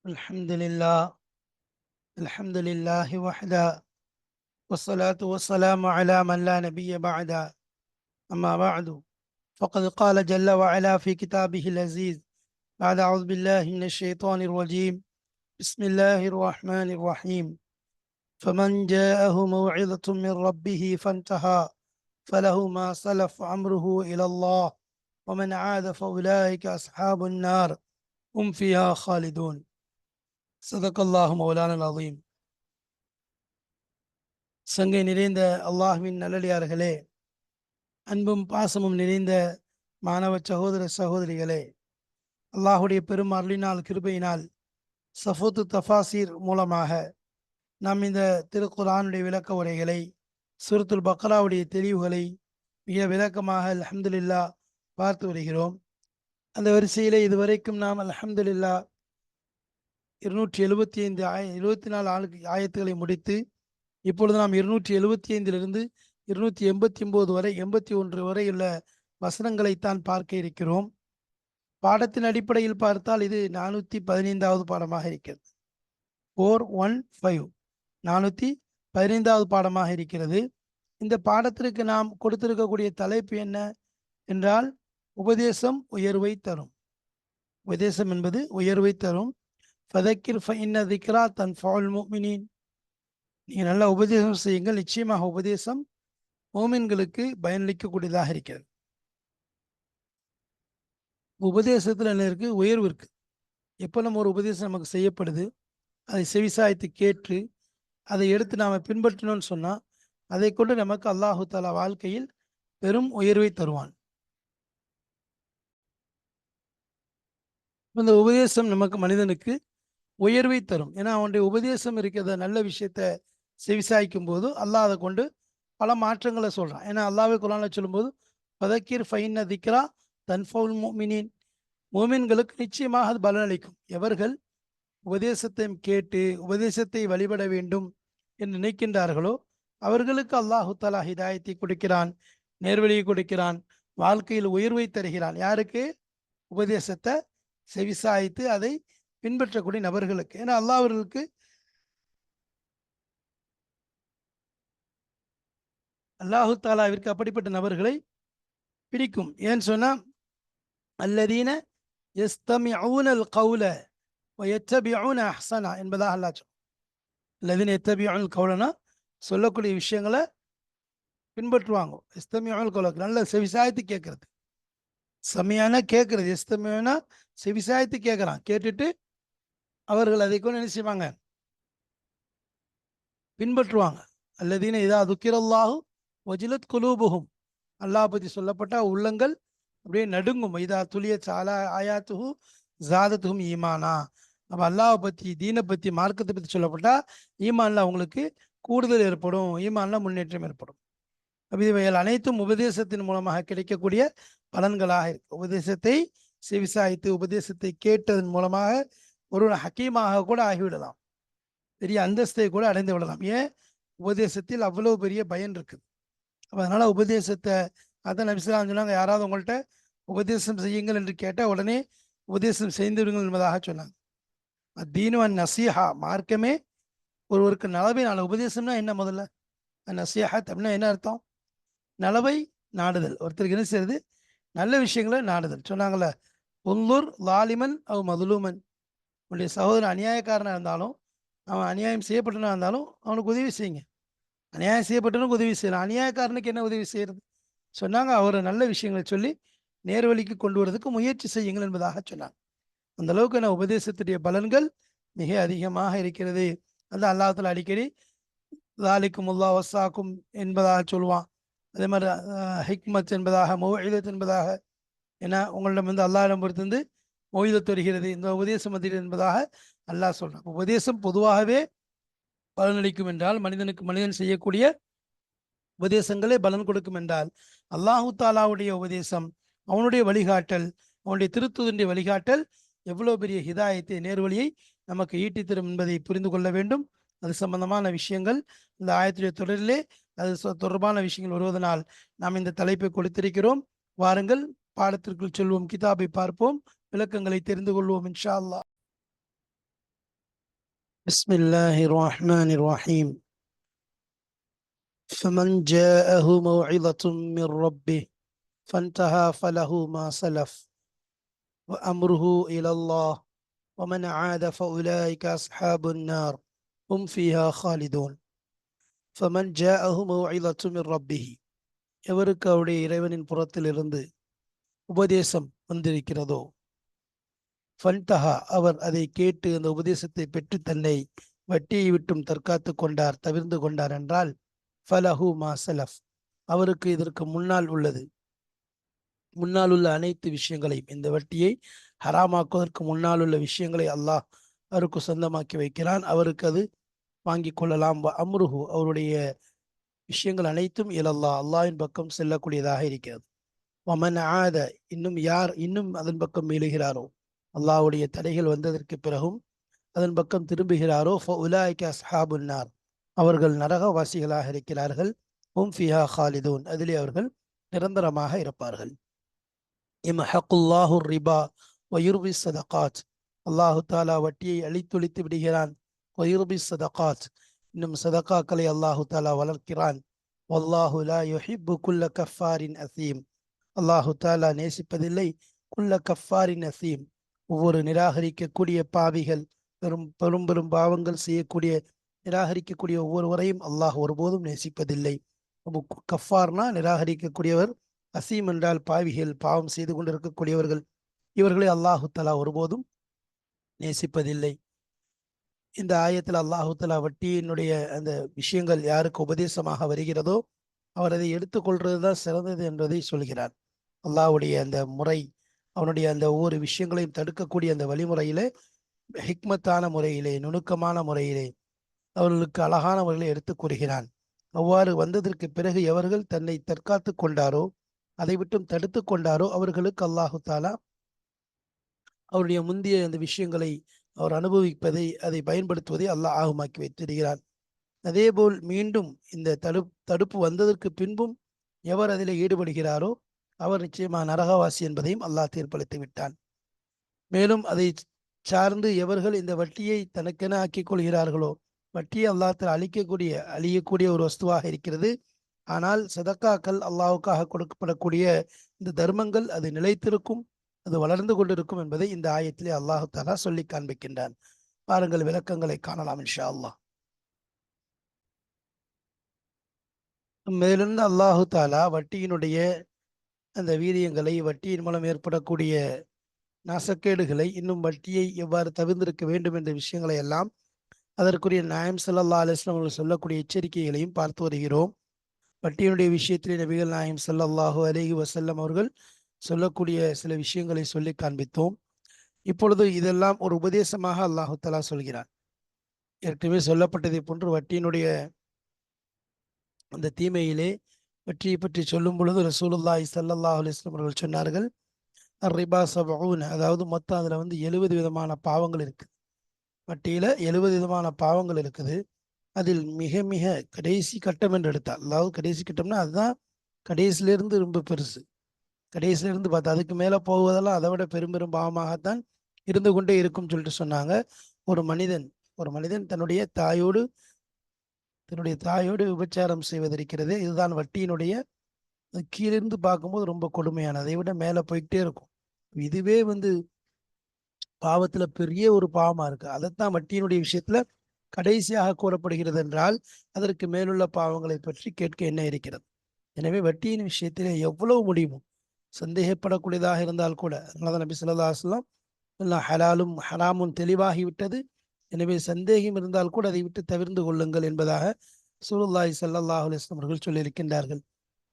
الحمد لله الحمد لله وحده والصلاة والسلام على من لا نبي بعد. أما بعد، فقد قال جل وعلا في كتابه العزيز بعد أعوذ بالله من الشيطان الرجيم. بسم الله الرحمن الرحيم. فمن جاءه موعظة من ربه فانتهى فله ما سلف أمره إلى الله ومن عاد فأولئك أصحاب النار هم فيها خالدون. صدق الله مولانا العظيم. சங்கை நிறைந்த அல்லாஹ்வின் நல்லடியார்களே, அன்பும் பாசமும் நிறைந்த மாணவ சகோதர சகோதரிகளே, அல்லாஹுடைய பெரும் அருளினால் கிருபையினால் சஃபூத்து தஃபாசீர் மூலமாக நாம் இந்த திருக்குர்ஆனுடைய விளக்க உரைகளை, சூரத்துல் பக்ராவுடைய தெளிவுகளை மிக விளக்கமாக அல்ஹம்துலில்லாஹ் பார்த்து வருகிறோம். அந்த வரிசையிலே இதுவரைக்கும் நாம் அல்ஹம்துலில்லாஹ் 274 ஆயத்துகளை முடித்து இப்பொழுது நாம் 275 289 வரை 81 வரை உள்ள வசனங்களைத்தான் பார்க்க இருக்கிறோம். பாடத்தின் அடிப்படையில் பார்த்தால் இது 415வது பாடமாக இருக்கிறது. 415 415வது பாடமாக இருக்கிறது. இந்த பாடத்திற்கு நாம் கொடுத்திருக்கக்கூடிய தலைப்பு என்ன என்றால், உபதேசம் உயர்வை தரும். உபதேசம் என்பது உயர்வை தரும். ஃபதக்கிர் ஃபஇன்ன திக்ரா தன்ஃபஉல் முஃமினீன். நீங்கள் நல்லா உபதேசம் செய்யுங்கள், நிச்சயமாக உபதேசம் மோமின்களுக்கு பயனளிக்கக்கூடியதாக இருக்கிறது. உபதேசத்தில் என்ன இருக்கு? உயர்வு இருக்கு. எப்போ நம்ம ஒரு உபதேசம் நமக்கு செய்யப்படுது, அதை செவிசாய்த்து கேட்டு அதை எடுத்து நாம் பின்பற்றினோம்னு சொன்னால் அதை கொண்டு நமக்கு அல்லாஹு தஆலா வாழ்க்கையில் பெரும் உயர்வை தருவான். இந்த உபதேசம் நமக்கு மனிதனுக்கு உயர்வை தரும். ஏன்னா அவனுடைய உபதேசம் இருக்கிறத நல்ல விஷயத்த செவிசாய்க்கும் போது அல்லாஹ் அதை கொண்டு பல மாற்றங்களை சொல்கிறான். ஏன்னா அல்லாஹ்வே குர்ஆன்ல சொல்லும்போது ஃபதக்கிர் ஃபஇன்ன திக்ரா தன்ஃபஉல் முஃமினீன், மோமின்களுக்கு நிச்சயமாக அது பலனளிக்கும். எவர்கள் உபதேசத்தை கேட்டு உபதேசத்தை வழிபட வேண்டும் என்று நினைக்கின்றார்களோ அவர்களுக்கு அல்லாஹு தஆலா ஹிதாயத்தை கொடுக்கிறான், நேர்வழியை கொடுக்கிறான், வாழ்க்கையில் உயர்வை தருகிறான். யாருக்கு? உபதேசத்தை செவிசாய்த்து அதை பின்பற்றக்கூடிய நபர்களுக்கு. ஏன்னா அல்லாஹ் அவர்களுக்கு அல்லாஹு தாலாவிற்கு அப்படிப்பட்ட நபர்களை பிடிக்கும். ஏன்னு சொன்னா, அல்லதீன யஸ்தமிஊனல் கௌல வயத்தபிஊன அஹ்ஸனா என்பதாக அல்லாஹ் சொல்றான். அல்லதீன யத்தபிஊனல் கௌலனா சொல்லக்கூடிய விஷயங்களை பின்பற்றுவாங்க. யஸ்தமிஊனல் கௌல நல்ல செவிசாய்த்து கேட்கறது. சமியான கேட்கறது, யஸ்தமிஊனா செவிசாய்த்து கேட்கறான். கேட்டுட்டு அவர்கள் அதை கொண்டு என்ன செய்வாங்க? பின்பற்றுவாங்க. அல்லதீன இதா துக்கிரல்லாஹு வஜிலத் குலூபுஹும், அல்லாஹ் பற்றி சொல்லப்பட்ட உள்ளங்கள் அப்படியே நடுங்கும். இதா துலிய சாலா ஆயாத்துஹு ஜாதத்துஹும் ஈமானா. அப்போ அல்லாஹ் பற்றி, தீனை பற்றி, மார்க்கத்தை பற்றி சொல்லப்பட்டா ஈமான்ல அவங்களுக்கு கூடுதல் ஏற்படும், ஈமான்ல முன்னேற்றம் ஏற்படும். அப்போ இவைகள் அனைத்தும் உபதேசத்தின் மூலமாக கிடைக்கக்கூடிய பலன்களாக இருக்கு. உபதேசத்தை செவிசாய்த்து உபதேசத்தை கேட்டதன் மூலமாக ஒரு ஹக்கீமாக கூட ஆகிவிடலாம், பெரிய அந்தஸ்தை கூட அடைந்து விடலாம். ஏன்? உபதேசத்தில் அவ்வளவு பெரிய பயன் இருக்குது. அப்போ அதனால உபதேசத்தை அதான் நபி ஸல்லல்லாஹு அலைஹி வஸல்லம் சொன்னாங்க, யாராவது உங்கள்கிட்ட உபதேசம் செய்யுங்கள் என்று கேட்டால் உடனே உபதேசம் செய்து விடுங்கள் என்பதாக சொன்னாங்க. தீனுவன் நசீஹா, மார்க்கமே ஒருவருக்கு நலவை நாடு. உபதேசம்னா என்ன? முதல்ல நசீஹத் அப்படின்னா என்ன அர்த்தம்? நலவை நாடுதல். ஒருத்தருக்கு என்ன செய்யறது? நல்ல விஷயங்களை நாடுதல். சொன்னாங்கல்ல, உன்லுர் லாலிமன் அவ் மதுலூமன். உன்னுடைய சகோதரன் அநியாயக்காரனாக இருந்தாலும், அவன் அநியாயம் செய்யப்பட்டனா இருந்தாலும் அவனுக்கு உதவி செய்யுங்க. அநியாயம் செய்யப்பட்டவனுக்கு உதவி செய்யலாம், அநியாயக்காரனுக்கு என்ன உதவி செய்யறது? சொன்னாங்க, அவரை நல்ல விஷயங்களை சொல்லி நேர்வழிக்கு கொண்டு வரதுக்கு முயற்சி செய்யுங்கள் என்பதாக சொன்னாங்க. அந்த அளவுக்கு நான் உபதேசத்துடைய பலன்கள் மிக அதிகமாக இருக்கிறது. அந்த அல்லாஹ் தஆலா அடிக்கடி ஸாலிக்கும் அல்லாஹ் வஸாக்கும் என்பதாக சொல்லுவான். அதே மாதிரி ஹிக்மத் என்பதாக, மௌஇதத் என்பதாக, ஏன்னா உங்களிடம் வந்து அல்லாஹ்விடம் பொறுத்து மௌஇதத் வருகிறது, இந்த உபதேசம் வந்து என்பதாக அல்லாஹ் சொல்றான். உபதேசம் பொதுவாகவே பலனளிக்கும் என்றால், மனிதன் செய்யக்கூடிய உபதேசங்களே பலன் கொடுக்கும் என்றால், அல்லாஹு தாலாவுடைய உபதேசம், அவனுடைய வழிகாட்டல், அவனுடைய திருத்துவனுடைய வழிகாட்டல் எவ்வளவு பெரிய ஹிதாயத்தை, நேர்வழியை நமக்கு ஈட்டி தரும் என்பதை புரிந்து கொள்ள வேண்டும். அது சம்பந்தமான விஷயங்கள் இந்த ஆயத்துடைய தொடரிலே அது தொடர்பான விஷயங்கள் வருவதனால் நாம் இந்த தலைப்பை கொடுத்திருக்கிறோம். வாருங்கள் பாடத்திற்குள் செல்வோம், கிதாபை பார்ப்போம், விளக்கங்களை தெரிந்து கொள்வோம் இன்ஷா அல்லாஹ். بسم الله الرحمن الرحيم. فمن جاءه موعظة من ربه فانتهى فله ما سلف وأمره إلى الله ومن عاد فأولئك أصحاب النار هم فيها خالدون. فمن جاءه موعظة من ربه எவருக்கு அவருடைய இறைவனின் புறத்திலிருந்து உபதேசம் வந்திருக்கிறதோ ஃபன்தஹா அவர் அதை கேட்டு அந்த உபதேசத்தை பெற்று தன்னை வட்டியை விட்டும் தற்காத்து கொண்டார், தவிர்ந்து கொண்டார் என்றால் ஃபலஹு மா சலஃப் அவருக்கு இதற்கு முன்னால் உள்ள அனைத்து விஷயங்களையும், இந்த வட்டியை ஹராமாக்குவதற்கு முன்னால் உள்ள விஷயங்களை அல்லாஹ் அவருக்கு சொந்தமாக்கி வைக்கிறான். அவருக்கு அது வாங்கி கொள்ளலாம். அம்ருஹு அவருடைய விஷயங்கள் அனைத்தும் இலல்லா அல்லாஹ்வின் பக்கம் செல்லக்கூடியதாக இருக்கிறது. வமன் ஆத இன்னும் அதன் பக்கம் மீளுகிறாரோ, அல்லாஹ்வுடைய தடைகள் வந்ததற்கு பிறகும் அதன் பக்கம் திரும்புகிறாரோ, ஃபஉலாயிக அஸ்ஹாபுன்னார் அவர்கள் நரகவாசிகளாக இருக்கிறார்கள். ஹும் ஃபிஹா ஹாலிதூன் அதிலே அவர்கள் நிரந்தரமாக இருப்பார்கள். இம்ஹக்குல்லாஹு ரிபா வயுர்பி சதகாத் அல்லாஹு தாலா வட்டியை அழித்தொழித்து விடுகிறான். வயுர்பி சதகாத் இன்னும் சதகாக்களை அல்லாஹு தாலா வளர்க்கிறான். வல்லாஹு லா யுஹிப்பு குல்ல கஃபாரின் அசீம் அல்லாஹு தாலா நேசிப்பதில்லை குல்ல கஃபாரின் அசீம் ஒவ்வொரு நிராகரிக்கக்கூடிய பாவிகள், பெரும் பெரும் பெரும் பாவங்கள் செய்யக்கூடிய நிராகரிக்கக்கூடிய ஒவ்வொருவரையும் அல்லாஹ் ஒருபோதும் நேசிப்பதில்லை. கஃபார்னா நிராகரிக்கக்கூடியவர், அசீம் என்றால் பாவிகள், பாவம் செய்து கொண்டிருக்கக்கூடியவர்கள். இவர்களை அல்லாஹு தலா ஒருபோதும் நேசிப்பதில்லை. இந்த ஆயத்தில் அல்லாஹு தலா வட்டியினுடைய அந்த விஷயங்கள் யாருக்கு உபதேசமாக வருகிறதோ அவர் அதை எடுத்துக்கொள்றதுதான் சிறந்தது என்பதை சொல்கிறார். அல்லாஹ்வுடைய அந்த முறை, அவனுடைய அந்த ஒவ்வொரு விஷயங்களையும் தடுக்கக்கூடிய அந்த வழிமுறையிலே ஹிக்மத்தான முறையிலே, நுணுக்கமான முறையிலே அவர்களுக்கு அழகான முறையிலே எடுத்து கூறுகிறான். அவ்வாறு வந்ததற்கு பிறகு எவர்கள் தன்னை தற்காத்து கொண்டாரோ, அதை விட்டும் தடுத்து கொண்டாரோ அவர்களுக்கு அல்லாஹு தாலா அவருடைய முந்தைய அந்த விஷயங்களை அவர் அனுபவிப்பதை, அதை பயன்படுத்துவதை அல்லாஹ் ஆகுமாக்கி வைத்திருக்கிறான். அதேபோல் மீண்டும் இந்த தடுப்பு வந்ததற்கு பின்பும் எவர் அதில் ஈடுபடுகிறாரோ அவர் நிச்சயமாக நரகவாசி என்பதையும் அல்லாஹ் தீர்ப்பளித்து விட்டான். மேலும் அதை சார்ந்து எவர்கள் இந்த வட்டியை தனக்கென ஆக்கிக் கொள்கிறார்களோ, வட்டியை அல்லாஹ் அழியக்கூடிய ஒரு வஸ்துவாக இருக்கிறது. ஆனால் சதக்காக்கள், அல்லாஹுக்காக கொடுக்கப்படக்கூடிய இந்த தர்மங்கள் அது நிலைத்திருக்கும், அது வளர்ந்து கொண்டிருக்கும் என்பதை இந்த ஆயத்திலே அல்லாஹு தாலா சொல்லி காண்பிக்கின்றான். பாருங்கள், விளக்கங்களை காணலாம் இன்ஷா அல்லாஹ். மேலிருந்து அல்லாஹு தாலா வட்டியினுடைய அந்த வீரியங்களை, வட்டியின் மூலம் ஏற்படக்கூடிய நாசக்கேடுகளை, இன்னும் வட்டியை எவ்வாறு தவிர்ந்திருக்க வேண்டும் என்ற விஷயங்களை எல்லாம், அதற்குரிய நாயம் ஸல்லல்லாஹு அலைஹி வஸல்லம் அவர்கள் சொல்லக்கூடிய எச்சரிக்கைகளையும் பார்த்து வருகிறோம். வட்டியினுடைய விஷயத்திலே நபிகள் நாயம் ஸல்லல்லாஹு அலைஹி வஸல்லம் அவர்கள் சொல்லக்கூடிய சில விஷயங்களை சொல்லி காண்பித்தோம். இப்பொழுது இதெல்லாம் ஒரு உபதேசமாக அல்லாஹு தஆலா சொல்கிறார். ஏற்கனவே சொல்லப்பட்டதை போன்று வட்டியினுடைய அந்த தீமையிலே வட்டியை பற்றி சொல்லும் பொழுது ரசூலுல்லாஹி ஸல்லல்லாஹு அலைஹி வஸல்லம் அவர்கள் சொன்னார்கள், ரிபா சபஊன், அதாவது மொத்தம் அதில் 70 விதமான பாவங்கள் இருக்குது. வட்டியில் 70 விதமான பாவங்கள் இருக்குது. அதில் மிக மிக கடைசி கட்டம் என்று எடுத்தால், அதாவது கடைசி கட்டம்னா அதுதான் கடைசியிலிருந்து ரொம்ப பெருசு. கடைசியிலிருந்து பார்த்தா அதுக்கு மேலே போவதெல்லாம் அதை விட பெரும் பெரும் பாவமாகத்தான் இருந்து கொண்டே இருக்கும் சொல்லிட்டு சொன்னாங்க. ஒரு மனிதன் தன்னுடைய தாயோடு விபச்சாரம் செய்வதற்கிறது. இதுதான் வட்டியினுடைய கீழிருந்து பார்க்கும்போது ரொம்ப கொடுமையானது. அதை விட மேலே போய்கிட்டே இருக்கும். இதுவே பாவத்துல பெரிய ஒரு பாவமா இருக்கு. அதைத்தான் வட்டியினுடைய விஷயத்துல கடைசியாக கூறப்படுகிறது என்றால் அதற்கு மேலுள்ள பாவங்களை பற்றி கேட்க என்ன இருக்கிறது? எனவே வட்டியின் விஷயத்திலே எவ்வளவு முடியுமோ சந்தேகப்படக்கூடியதாக இருந்தால் கூட, அதனாலதான் நபி ஸல்லல்லாஹு அலைஹி வஸல்லம் எல்லாம் ஹலாலும் ஹராமும் தெளிவாகிவிட்டது, எனவே சந்தேகம் இருந்தால் கூட அதை விட்டு தவிர்ந்து கொள்ளுங்கள் என்பதாக ரசூலுல்லாஹி ஸல்லல்லாஹு அலைஹி வஸல்லம் அவர்கள் சொல்லியிருக்கின்றார்கள்.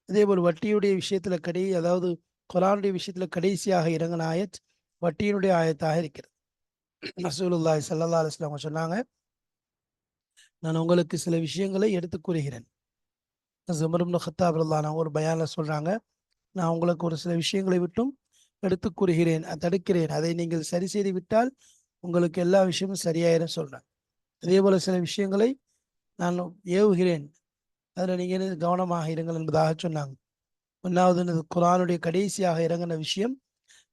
அதேபோல் வட்டியுடைய விஷயத்துல அதாவது குர்ஆனுடைய விஷயத்துல கடைசியாக இறங்கின ஆயத் வட்டியினுடைய ஆயத்தாக இருக்கிறது. ரசூலுல்லாஹி ஸல்லல்லாஹு அலைஹி வஸல்லம் சொன்னாங்க, நான் உங்களுக்கு சில விஷயங்களை எடுத்து கூறுகிறேன். உமர் இப்னு கத்தாப் ரலியல்லாஹு அன்ஹு ஒரு பயான்ல சொல்றாங்க, நான் உங்களுக்கு ஒரு சில விஷயங்களை விட்டும் எடுத்து கூறுகிறேன், தடுக்கிறேன், அதை நீங்கள் சரி செய்து விட்டால் உங்களுக்கு எல்லா விஷயமும் சரியாயிரும் சொல்றேன். அதே போல சில விஷயங்களை நான் ஏவுகிறேன், அதில் நீங்கள் கவனமாக இருங்கள் என்பதாக சொன்னாங்க. ஒன்றாவது குர்ஆனுடைய கடைசியாக இறங்கின விஷயம்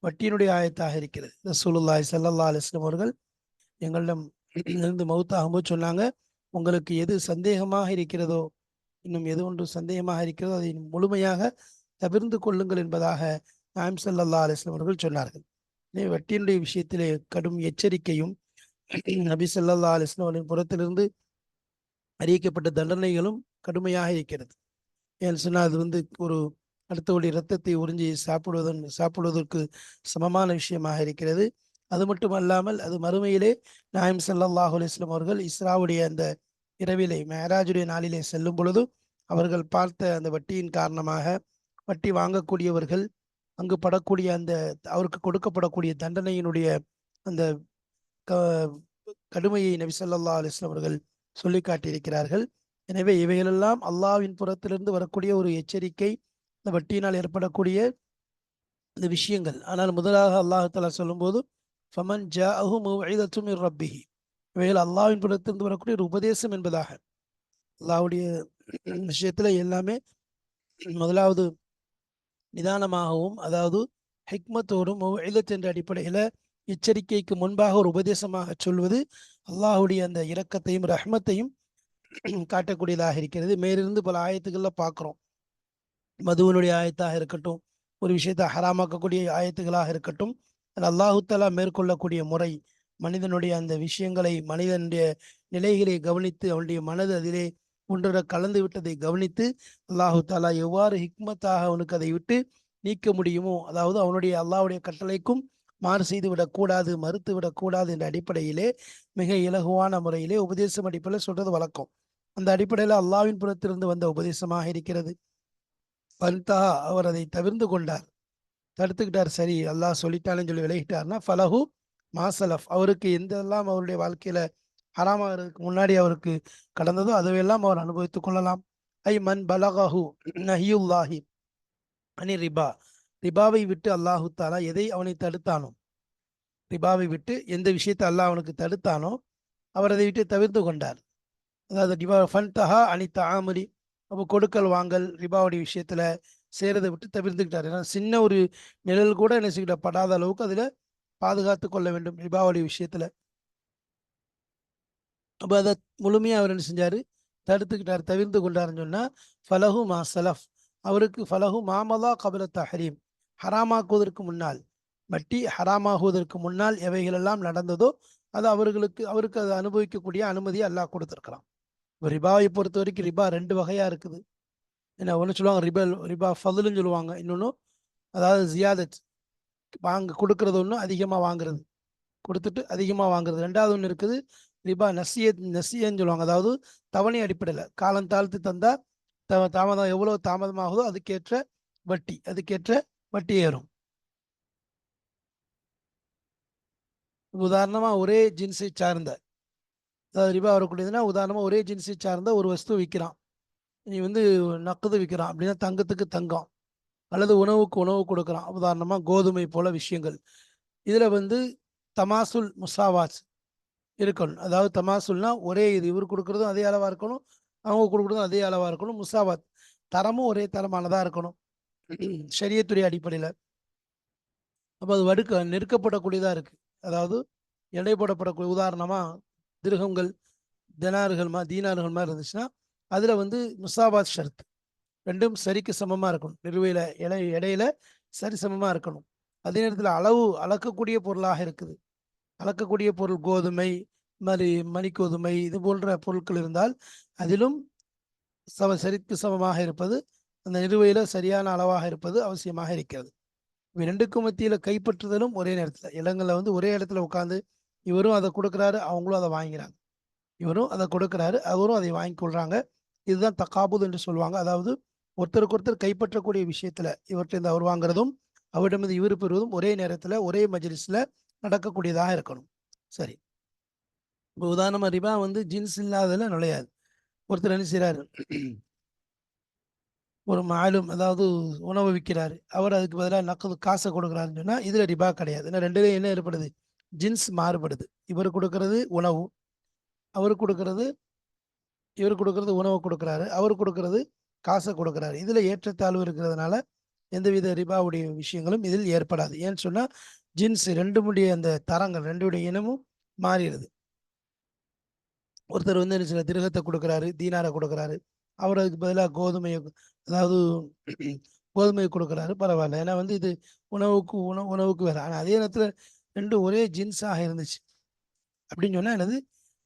வட்டியினுடைய ஆயத்தாக இருக்கிறது. ரசூலுல்லாஹி ஸல்லல்லாஹு அலைஹி வஸல்லம் அவர்கள் எங்களிடம் இருந்து மௌத்தாகும்போது சொன்னாங்க, உங்களுக்கு எது சந்தேகமாக இருக்கிறதோ, இன்னும் எது ஒன்று சந்தேகமாக இருக்கிறதோ அதை முழுமையாக தவிர்ந்து கொள்ளுங்கள் என்பதாக நாயம் ஸல்லல்லாஹு அலைஹி வஸல்லம் அவர்கள் சொன்னார்கள். எனவே வட்டியினுடைய விஷயத்திலே கடும் எச்சரிக்கையும் நபி ஸல்லல்லாஹு அலைஹி வஸல்லம் அவர்களின் புறத்திலிருந்து அறிவிக்கப்பட்ட தண்டனைகளும் கடுமையாக இருக்கிறது. ஏன்னு சொன்னால் அது ஒரு அடுத்தவருடைய இரத்தத்தை உறிஞ்சி சாப்பிடுவதற்கு சமமான விஷயமாக இருக்கிறது. அது மட்டும் அல்லாமல் அது மறுமையிலே நாயம் ஸல்லல்லாஹு அலைஹி வஸல்லம் அவர்கள் இஸ்ராவுடைய அந்த இரவிலே மேராஜுடைய நாளிலே செல்லும் பொழுது அவர்கள் பார்த்த அந்த வட்டியின் காரணமாக வட்டி வாங்கக்கூடியவர்கள் அங்கு படக்கூடிய அந்த அவருக்கு கொடுக்கப்படக்கூடிய தண்டனையினுடைய அந்த கடுமையை நபி ஸல்லல்லாஹு அலைஹி வஸல்லம் அவர்கள் சொல்லி காட்டியிருக்கிறார்கள். எனவே இவைகளெல்லாம் அல்லாஹ்வின் புறத்திலிருந்து வரக்கூடிய ஒரு எச்சரிக்கை, இந்த வட்டியினால் ஏற்படக்கூடிய இந்த விஷயங்கள். ஆனால் முதலாக அல்லாஹ் தஆலா சொல்லும்போது ஃபமன் ஜாஅஹு மவ்இதத்தும் மிர் ரப்பிஹி, இவைகள் அல்லாஹ்வின் புறத்திலிருந்து வரக்கூடிய ஒரு உபதேசம் என்பதாக. அல்லாஹ்வுடைய விஷயத்துல எல்லாமே முதலாவது நிதானமாகவும், அதாவது ஹிக்மத்தோடும் மவ்இதத் என்ற அடிப்படையில் எச்சரிக்கைக்கு முன்பாக ஒரு உபதேசமாக சொல்வது அல்லாஹ்வுடைய அந்த இரக்கத்தையும் ரஹ்மத்தையும் காட்டக்கூடியதாக இருக்கிறது. மேலிருந்து பல ஆயத்துக்கள்ல பார்க்கிறோம். மதுவனுடைய ஆயத்தாக இருக்கட்டும், ஒரு விஷயத்தை ஹராமாக்கக்கூடிய ஆயத்துகளாக இருக்கட்டும், அல்லாஹு தஆலா மேற்கொள்ளக்கூடிய முறை, மனிதனுடைய அந்த விஷயங்களை, மனிதனுடைய நிலைகளை கவனித்து அவனுடைய மனது அதிலே ஒன்றரை கலந்து விட்டதை கவனித்து அல்லாஹு தஆலா எவ்வாறு ஹிக்மத்தாக அவனுக்கு அதை விட்டு நீக்க முடியுமோ, அதாவது அவனுடைய அல்லாஹ்வுடைய கட்டளைக்கும் மாறு செய்து விடக்கூடாது, மறுத்து விடக்கூடாது என்ற அடிப்படையிலே மிக இலகுவான முறையிலே உபதேசம் அடிப்படையில் சொல்றது வழக்கம். அந்த அடிப்படையில் அல்லாஹ்வின் புறத்திலிருந்து வந்த உபதேசமாக இருக்கிறது. பல்தா, அவர் அதை தவிர்ந்து கொண்டார், தடுத்துக்கிட்டார். சரி, அல்லாஹ் சொல்லிட்டாலும் சொல்லி விலகிட்டார்னா ஃபலஹு மாசலஃப், அவருக்கு எந்தெல்லாம் அவருடைய வாழ்க்கையில ஹராமாகிறதுக்கு முன்னாடி அவருக்கு கடந்ததோ அதுவெல்லாம் அவர் அனுபவித்துக் கொள்ளலாம். ஐ மன் பலகஹு நஹியுல்லாஹி அனி ரிபா, ரிபாவை விட்டு அல்லாஹு தாலா எதை அவனை தடுத்தானோ, ரிபாவை விட்டு எந்த விஷயத்தை அல்லாஹ் அவனுக்கு தடுத்தானோ அவர் அதை விட்டு தவிர்த்து கொண்டார். அதாவது ரிபா ஃபன்தஹா அனி தஆமுலி, அப்போ கொடுக்கல் வாங்கல் ரிபாவுடைய விஷயத்துல செய்கிறதை விட்டு தவிர்த்துக்கிட்டார். ஏன்னா சின்ன ஒரு நிழல் கூட என்ன செய்யப்படாத படாத அளவுக்கு அதில் பாதுகாத்து கொள்ள வேண்டும் ரிபாவுடைய விஷயத்துல. அப்போ அதை முழுமையாக அவர் என்ன செஞ்சார், தடுத்துக்கிட்டார், தவிர்த்து கொண்டாருன்னு சொன்னால் ஃபலஹு மா சலஃப், அவருக்கு ஃபலஹு மாமலா கபில தஹரீம், ஹராமாக்குவதற்கு முன்னால், வட்டி ஹராமாகுவதற்கு முன்னால் எவைகளெல்லாம் நடந்ததோ அது அவருக்கு அதை அனுபவிக்கக்கூடிய அனுமதியை அல்லாஹ் கொடுத்துருக்கிறான். இப்போ ரிபாவை பொறுத்த வரைக்கும் ரிபா ரெண்டு வகையாக இருக்குது. என்ன ஒன்று சொல்லுவாங்க ரிபா ஃபதுலுன்னு சொல்லுவாங்க, இன்னொன்று அதாவது ஜியாதத், கொடுக்கறது ஒன்று, அதிகமாக வாங்குறது, கொடுத்துட்டு அதிகமாக வாங்குறது. ரெண்டாவது ஒன்று இருக்குது ரிபா நசியன்னு சொல்லுவாங்க, அதாவது தவணை அடிப்படையில் காலம் தாழ்த்து தந்தா தாமதம் எவ்வளோ தாமதமாகுதோ அதுக்கேற்ற வட்டி ஏறும். உதாரணமாக ஒரே ஜின்ஸை சார்ந்த, அதாவது ரிபா வரக்கூடியதுன்னா உதாரணமாக ஒரே ஜின்ஸை சார்ந்த ஒரு வஸ்து விற்கிறான், நீ நக்குது விற்கிறான் அப்படின்னா தங்கத்துக்கு தங்கம், அல்லது உணவுக்கு உணவு கொடுக்குறான், உதாரணமாக கோதுமை போல விஷயங்கள். இதில் தமாசுல் முசாவாஸ் இருக்கணும். அதாவது தமாசுல்னா ஒரே இது, இவர் கொடுக்குறதும் அதே அளவாக இருக்கணும், அவங்க கொடுக்குறதும் அதே அளவாக இருக்கணும். முசாவாத், தரமும் ஒரே தரமானதாக இருக்கணும் ஷரியத்துடைய அடிப்படையில். அப்போ அது நெருக்கப்படக்கூடியதாக இருக்குது. அதாவது எடை போடப்படக்கூடிய, உதாரணமாக திருகங்கள் தீனார்கள் மாதிரி இருந்துச்சுன்னா அதில் முசாவாத் ஷர்த், ரெண்டும் சரிக்கு சமமாக இருக்கணும், நிறுவையில் இடையில சரி சமமாக இருக்கணும். அதே நேரத்தில் அளக்கக்கூடிய பொருளாக இருக்குது, அளக்கக்கூடிய பொருள் கோதுமை மாதிரி மணிக்கோதுமை இது போன்ற பொருட்கள் இருந்தால் அதிலும் சரிக்கு சமமாக இருப்பது, அந்த நிறுவையில் சரியான அளவாக இருப்பது அவசியமாக இருக்கிறது. இவை ரெண்டுக்கும் மத்தியில் கைப்பற்றுதலும் ஒரே நேரத்தில் இடங்களில் ஒரே இடத்துல உட்காந்து இவரும் அதை கொடுக்குறாரு, அவங்களும் அதை வாங்கிறாங்க, இவரும் அதை கொடுக்குறாரு, அவரும் அதை வாங்கி கொள்றாங்க. இதுதான் தகாபுத் என்று சொல்லுவாங்க. அதாவது ஒருத்தருக்கு ஒருத்தர் கைப்பற்றக்கூடிய விஷயத்துல இவர்கிட்ட அவர் வாங்குறதும் அவரிடமிருந்து இவர் பெறுவதும் ஒரே நேரத்தில் ஒரே மஜ்லிஸ்ல நடக்கக்கூடியதாக இருக்கணும். சரி, இப்போ உதாரணமாக ரிபா ஜின்ஸ் இல்லாததில் நுழையாது. ஒருத்தர் என்ன செய்கிறாரு, ஒரு மாலும் அதாவது உணவு விற்கிறாரு, அவர் அதுக்கு பதிலாக நக்கது காசை கொடுக்குறாருன்னு சொன்னால் இதில் ரிபா கிடையாது. ஏன்னா ரெண்டுலேயும் என்ன ஏற்படுது, ஜின்ஸ் மாறுபடுது. இவர் கொடுக்கறது உணவு, இவர் கொடுக்கறது உணவு கொடுக்குறாரு, அவர் கொடுக்கறது காசை கொடுக்குறாரு. இதில் ஏற்றத்தாழ்வு இருக்கிறதுனால எந்தவித ரிபாவுடைய விஷயங்களும் இதில் ஏற்படாது. ஏன்னு சொன்னால் ஜின்ஸ் ரெண்டுமுடைய அந்த தரங்கள் ரெண்டுடைய இனமும் மாறிடுது. ஒருத்தர் வந்து என்ன சில திருகத்தை கொடுக்குறாரு, தீனாரை கொடுக்குறாரு. அவர் அதுக்கு பதிலாக கோதுமையை, அதாவது கோதுமையை கொடுக்குறாரு, பரவாயில்ல. ஏன்னா வந்து இது உணவுக்கு வேறு. ஆனால் அதே நேரத்தில் ரெண்டும் ஒரே ஜின்ஸாக இருந்துச்சு அப்படின்னு சொன்னால் என்னது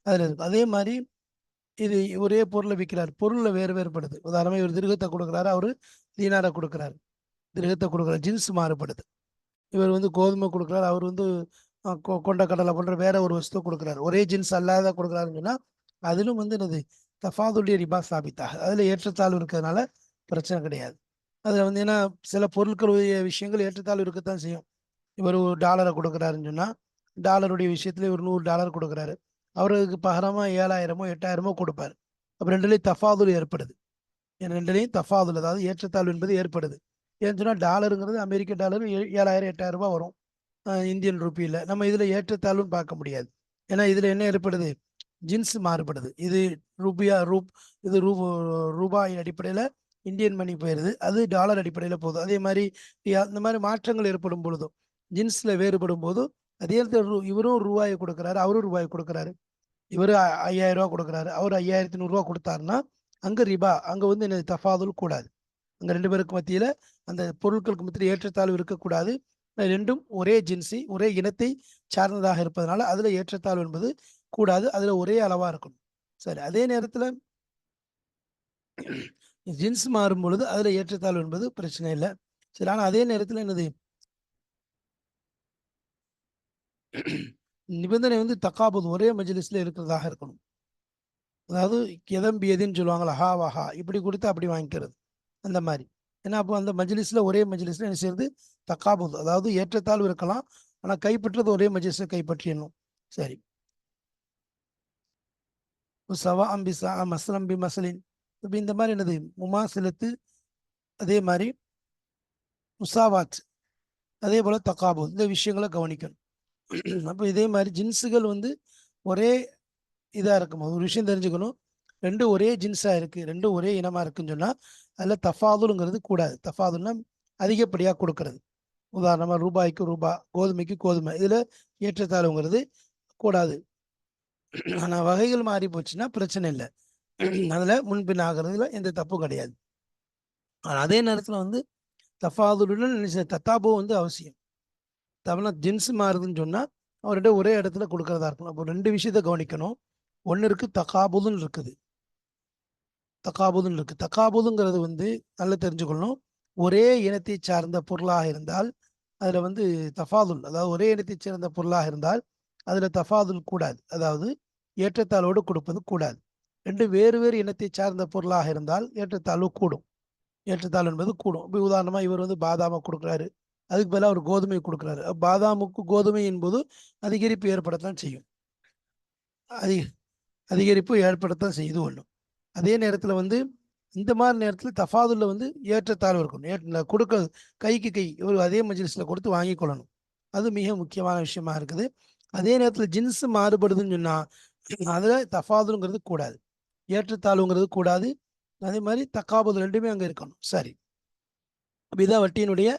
அதில் இருக்கும். அதே மாதிரி இது ஒரே பொருளை விற்கிறார், பொருளில் வேறுபடுது. உதாரணமாக இவர் திருகத்தை கொடுக்குறாரு, அவர் தீனாரை கொடுக்குறாரு. திருகத்தை கொடுக்குற ஜின்ஸ் மாறுபடுது. இவர் வந்து கோதுமை கொடுக்குறாரு, அவர் வந்து கொண்ட கடலை போன்ற வேற ஒரு வஸ்து கொடுக்குறாரு. ஒரே ஜின்ஸ் அல்லாத கொடுக்குறாருன்னு சொன்னால் அதிலும் வந்து என்னது தஃபாதுல்லிய ரிபா சாபித்தாக, அதில் ஏற்றத்தாழ்வு இருக்கிறதுனால பிரச்சனை கிடையாது. அதில் வந்து ஏன்னா சில பொருட்களுடைய விஷயங்கள் ஏற்றத்தாழ்வு இருக்கத்தான் செய்யும். இவர் ஒரு டாலரை கொடுக்குறாருன்னு சொன்னால் டாலருடைய விஷயத்துல ஒரு $100 கொடுக்குறாரு, அவருக்கு பகரமாக 7,000மோ 8,000மோ கொடுப்பார். அப்போ ரெண்டுலேயும் தஃபாதுல் ஏற்படுது. ரெண்டுலேயும் தஃபாதுல், அதாவது ஏற்றத்தாழ்வு என்பது ஏற்படுது. ஏன்னு சொன்னால் டாலருங்கிறது அமெரிக்க டாலர் 7,000 8,000 ரூபாய் வரும் இந்தியன் ருப்பியில். நம்ம இதில் ஏற்றத்தாழ்வுன்னு பார்க்க முடியாது. ஏன்னா இதில் என்ன ஏற்படுது, ஜின்ஸ் மாறுபடுது. இது ரூபாய் அடிப்படையில் இந்தியன் மணி போயிடுது, அது டாலர் அடிப்படையில் போகுது. அதே மாதிரி இந்த மாதிரி மாற்றங்கள் ஏற்படும் பொழுதும் ஜின்ஸில் வேறுபடும் போதும் அதே இவரும் ரூபாயை கொடுக்குறாரு, அவரும் ரூபாய் கொடுக்குறாரு. இவர் 5,000 ரூபா கொடுக்குறாரு, அவர் 5,100 கொடுத்தாருன்னா அங்கே ரிபா, அங்கே வந்து என்ன தஃபாதுல் கூடாது. அங்கே ரெண்டு பேருக்கு மத்தியில் அந்த பொருட்களுக்கு மத்தியில் ஏற்றத்தாழ்வு இருக்கக்கூடாது. ரெண்டும் ஒரே ஜின்ஸி ஒரே இனத்தை சார்ந்ததாக இருப்பதனால அதில் ஏற்றத்தாழ்வு என்பது கூடாது, அதில் ஒரே அளவாக இருக்கணும். சரி, அதே நேரத்தில் ஜின்ஸ் மாறும் பொழுது அதில் ஏற்றத்தாழ்வு என்பது பிரச்சனை இல்லை. சரி, ஆனால் அதே நேரத்தில் என்னது நிபந்தனை வந்து தக்காபுது ஒரே மஜ்லிஸ்ல இருக்கிறதாக இருக்கணும். அதாவது எதம்பியதுன்னு சொல்லுவாங்களா, ஹா வஹா இப்படி கொடுத்து அப்படி வாங்கிக்கிறது அந்த மாதிரி. ஏன்னா அப்போ அந்த மஜ்லிஸ்ல ஒரே மஜ்லிஸ்ல என்ன செய்யறது தக்காபுது, அதாவது ஏற்றத்தாழ்வு இருக்கலாம், ஆனால் கைப்பற்றது ஒரே மஜ்லிஸ்ல கைப்பற்றிடணும். சரி, சவா அம்பிசா மசலம்பி மசலின், இப்போ இந்த மாதிரி என்னது முமாசிலத்து, அதே மாதிரி முசாவாத், அதே போல தக்காபுத், இந்த விஷயங்களை கவனிக்கணும். அப்போ இதே மாதிரி ஜின்ஸுகள் வந்து ஒரே இதாக இருக்கும். ஒரு விஷயம் தெரிஞ்சுக்கணும், ரெண்டும் ஒரே ஜின்ஸாக இருக்குது, ரெண்டும் ஒரே இனமாக இருக்குன்னு சொன்னால் அதில் தஃபாதுலுங்கிறது கூடாது. தஃபாதுல்னா அதிகப்படியாக கொடுக்கறது. உதாரணமாக ரூபாய்க்கு ரூபாய், கோதுமைக்கு கோதுமை, இதில் ஏற்றத்தாழ்வுங்கிறது கூடாது. ஆனால் வகைகள் மாறி போச்சுன்னா பிரச்சனை இல்லை, அதில் முன்பின் ஆகிறதுல எந்த தப்பும் கிடையாது. ஆனால் அதே நேரத்தில் வந்து தஃபாதுலுடன் தத்தாபோ வந்து அவசியம். தவணை ஜின்ஸ் மாறுதுன்னு சொன்னால் அவர்கிட்ட ஒரே இடத்துல கொடுக்கறதா இருக்கணும். அப்போ ரெண்டு விஷயத்த கவனிக்கணும். ஒன்று இருக்குது தக்காபுதுன்னு இருக்குது, தக்காபுதுங்கிறது வந்து நல்லா தெரிஞ்சுக்கணும். ஒரே இனத்தை சார்ந்த பொருளாக இருந்தால் அதில் வந்து தஃபாதுல், அதாவது ஒரே இனத்தை சேர்ந்த பொருளாக இருந்தால் அதில் தஃபாதுல் கூடாது, அதாவது ஏற்றத்தாழ்வோடு கொடுப்பது கூடாது. ரெண்டு வேறு வேறு இனத்தை சார்ந்த பொருளாக இருந்தால் ஏற்றத்தாழ்வு கூடும். ஏற்றத்தாழ்வு என்பது கூடும். இப்போ உதாரணமாக இவர் வந்து பாதாமை கொடுக்குறாரு, அதுக்கு பதிலாக அவர் கோதுமை கொடுக்குறாரு. பாதாமுக்கு கோதுமை என்பது அதிகரிப்பு ஏற்படத்தான் செய்யும், அதிக அதிகரிப்பு ஏற்படத்தான் செய்யுது ஒன்று. அதே நேரத்தில் வந்து இந்த மாதிரி நேரத்தில் தஃபாதுல்ல வந்து ஏற்றத்தாழ்வு இருக்கணும். கொடுக்க கைக்கு கை ஒரு அதே மஜ்லிஸில் கொடுத்து வாங்கி கொள்ளணும். அது மிக முக்கியமான விஷயமா இருக்குது. அதே நேரத்தில் ஜின்ஸ் மாறுபடுதுன்னு சொன்னால் அதில் தஃபாதுலுங்கிறது கூடாது, ஏற்றத்தாழ்வுங்கிறது கூடாது. அதே மாதிரி தக்காபுது ரெண்டுமே அங்கே இருக்கணும். சரி, அப்போ இதான் வட்டியினுடைய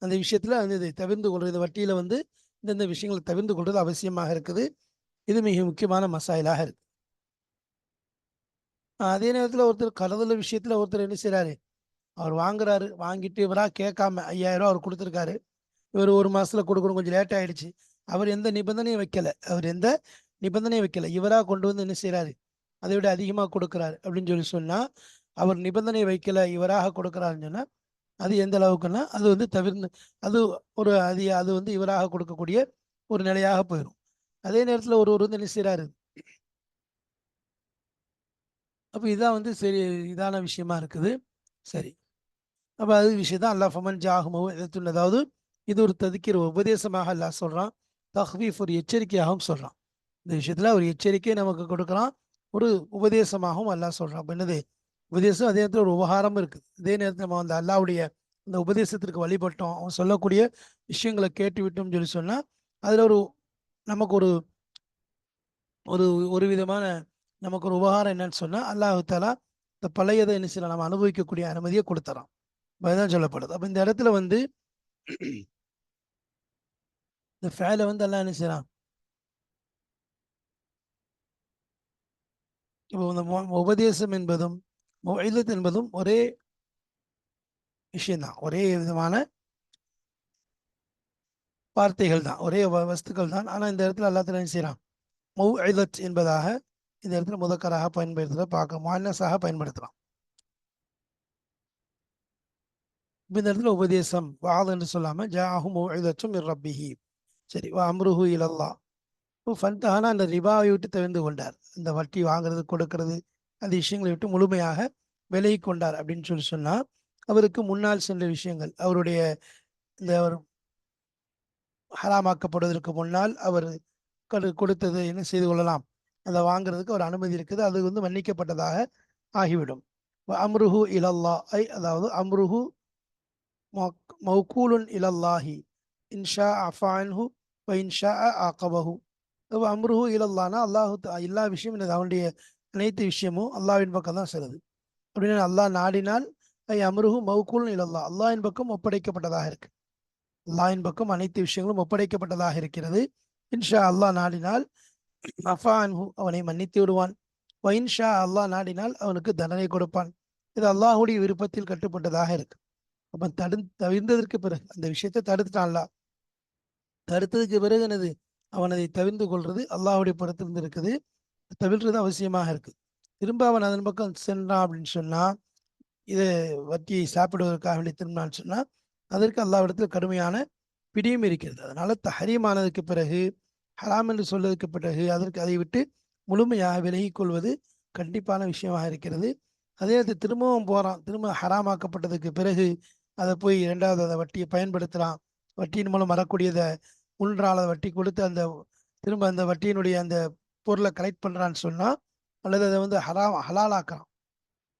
அந்த விஷயத்தில் அந்த இதை தவிர்த்து கொள்வது, இந்த வட்டியில் வந்து இந்தந்த விஷயங்களை தவிர்த்து கொள்வது அவசியமாக இருக்குது. இது மிக முக்கியமான மசாயிலாக இருக்கு. அதே நேரத்தில் ஒருத்தர் கடவுள விஷயத்தில் ஒருத்தர் என்ன செய்கிறாரு, அவர் வாங்குறாரு, வாங்கிட்டு இவராக கேட்காம 5,000 ரூபா அவர் கொடுத்துருக்காரு, இவர் ஒரு மாதத்தில் கொடுக்கணும், கொஞ்சம் லேட் ஆகிடுச்சு, அவர் எந்த நிபந்தனையும் வைக்கலை, இவராக கொண்டு வந்து என்ன செய்கிறாரு, அதை விட அதிகமாக கொடுக்குறாரு அப்படின்னு சொன்னால் அவர் நிபந்தனை வைக்கலை, இவராக கொடுக்குறாருன்னு சொன்னால் அது எந்த அளவுக்குன்னா அது வந்து தவிர்த்து, அது ஒரு அது வந்து இவராக கொடுக்கக்கூடிய ஒரு நிலையாக போயிடும். அதே நேரத்தில் ஒருவர் வந்து என்ன செய்கிறாரு, அப்போ இதான் வந்து சரி, இதான விஷயமா இருக்குது. சரி, அப்போ அது விஷயம் தான் அல்லாஹ் ஃபமன் ஜாகுமோ எதத்துன்னு, அதாவது இது ஒரு ததுக்கிற உபதேசமாக அல்லாஹ் சொல்கிறான், தஹ்வீஃப் ஒரு எச்சரிக்கையாகவும் சொல்கிறான். இந்த விஷயத்தில் ஒரு எச்சரிக்கை நமக்கு கொடுக்குறான், ஒரு உபதேசமாகவும் அல்லாஹ் சொல்கிறான். அப்போ என்னது உபதேசம், அதே நேரத்தில் ஒரு உபகாரமும் இருக்குது. அதே நேரத்தில் நம்ம அந்த அல்லாவுடைய அந்த உபதேசத்திற்கு வழிபட்டோம், அவன் சொல்லக்கூடிய விஷயங்களை கேட்டு விட்டோம்னு சொன்னால் அதில் நமக்கு ஒரு ஒரு ஒரு விதமான நமக்கு ஒரு உபகாரம் என்னன்னு சொன்னால் அல்லாஹு தாலா இந்த பழையதை என்ன செய்யலாம், நம்ம அனுபவிக்கக்கூடிய அனுமதியை கொடுத்துறான். அதுதான் சொல்லப்படுது. அப்போ இந்த இடத்துல வந்து இந்த ஃபேலை வந்து எல்லாம் என்ன செய்யறான், இப்போ இந்த உபதேசம் என்பதும் மௌஇதத் என்பதும் ஒரே விஷயம்தான், ஒரே விதமான வார்த்தைகள் தான், ஒரே வஸ்துக்கள் தான். ஆனால் இந்த இடத்துல எல்லாத்துல என்ன செய்யறான், மௌஇதத் என்பதாக இந்த இடத்துல முதக்கராக பயன்படுத்துகிற பார்க்க முஅன்னஸாக பயன்படுத்தலாம். இப்போ இந்த இடத்துல உபதேசம் வாது என்று சொல்லாமல் ஜாஹு மௌஇதத்தும் மிர் ரப்பிஹி. சரி, வா அம்ருஹு இலல்லாஹ். இப்போ ஃபன்தஹானா அந்த ரிபாவை விட்டு தவிர்ந்து கொண்டார், இந்த வட்டி வாங்குறது கொடுக்கறது அந்த விஷயங்களை விட்டு முழுமையாக விலகி கொண்டார் அப்படின்னு சொன்னால், அவருக்கு முன்னால் சென்ற விஷயங்கள், அவருடைய இந்த ஹராமாக்கப்படுவதற்கு முன்னால் அவர் கொடுத்தது என்ன செய்து கொள்ளலாம், அதை வாங்குறதுக்கு ஒரு அனுமதி இருக்குது, அது வந்து மன்னிக்கப்பட்டதாக ஆகிவிடும். அம்ருஹு இலல்லா ஐ, அதாவது அம்ருஹு மௌகூலுன் இலல்லாஹி இன்ஷா அஃபான்ஹு வ இன்ஷா ஆகபஹு. அம்ருஹு இலல்லானா அல்லாஹு எல்லா விஷயமும் இல்லை, அவனுடைய அனைத்து விஷயமும் அல்லாஹ்வின் பக்கம் தான் செல்லுது. அப்படின்னு அல்லாஹ் நாடினால் ஐ அம்ருஹு மௌகூலுன் இலல்லா, அல்லாஹ்வின் பக்கம் ஒப்படைக்கப்பட்டதாக இருக்கு. அல்லாஹ்வின் பக்கம் அனைத்து விஷயங்களும் ஒப்படைக்கப்பட்டதாக இருக்கிறது. இன்ஷா அல்லாஹ் நாடினால் அஃபான்ஹு, அவனை மன்னித்து விடுவான். வைன்ஷா, அல்லாஹ் நாடினால் அவனுக்கு தண்டனை கொடுப்பான். இது அல்லாஹுடைய விருப்பத்தில் கட்டுப்பட்டதாக இருக்கு. அப்ப தவிர்ந்ததற்கு பிறகு அந்த விஷயத்தை தடுத்துட்டான்ல, தடுத்ததுக்கு பிறகு என்னது, அவன் அதை தவிர்ந்து கொள்றது அல்லாஹுடைய புறத்திலிருந்து இருக்குது, தவிர்றது அவசியமாக இருக்கு. திரும்ப அவன் அதன் பக்கம் சென்றான் அப்படின்னு சொன்னா, இதை வட்டியை சாப்பிடுவதற்காக வேண்டி திரும்பினான்னு சொன்னா, அதற்கு அல்லாஹ்விடத்தில் கடுமையான பிடியும் இருக்கிறது. அதனால தஹரீமானதுக்கு பிறகு, ஹராம் என்று சொல்லதுக்கு பிறகு அதற்கு அதை விட்டு முழுமையாக விலகி கொள்வது கண்டிப்பான விஷயமாக இருக்கிறது. அதே நேரத்தில் திரும்பவும் போகிறான், திரும்ப ஹராமாக்கப்பட்டதுக்கு பிறகு அதை போய் இரண்டாவது அந்த வட்டியை பயன்படுத்துகிறான், வட்டியின் மூலம் வரக்கூடியதை உள்றால் வட்டி கொடுத்து அந்த திரும்ப அந்த வட்டியினுடைய அந்த பொருளை கலெக்ட் பண்ணுறான்னு சொன்னால், அல்லது அதை வந்து ஹலாலாக்குறான்,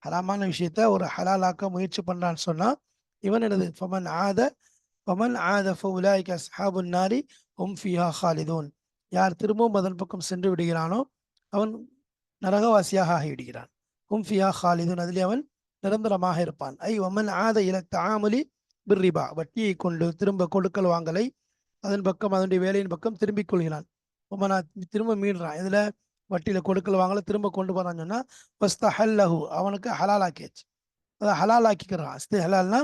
ஹராமான விஷயத்த ஒரு ஹலாலாக்க முயற்சி பண்ணுறான்னு சொன்னால், இவன் என்னது ஃபமன் ஆத ஃபஉலாயிக அஸ்ஹாபுன் நாரி ஹும் ஃபீஹா ஹாலிதூன். யார் திரும்பவும் அதன் பக்கம் சென்று விடுகிறானோ அவன் நரகவாசியாக ஆகிவிடுகிறான். ஹும் ஃபியா ஹாலிதூன், அதிலே அவன் நிரந்தரமாக இருப்பான். ஐ வமன் ஆத இல தாமலி பிர்ரிபா, வட்டியை கொண்டு திரும்ப கொடுக்கல் வாங்கலை அதன் பக்கம் அதனுடைய வேலையின் பக்கம் திரும்பிக் கொள்கிறான். உமனா திரும்ப மீள்றான், இதில் வட்டியில் கொடுக்கல் வாங்கல திரும்ப கொண்டு போறான்னு சொன்னா வஸ்தஹல்லஹு, அவனுக்கு ஹலால் ஆக்கியாச்சு, அதை ஹலால் ஆக்கிக்கிறான். ஹலால்னா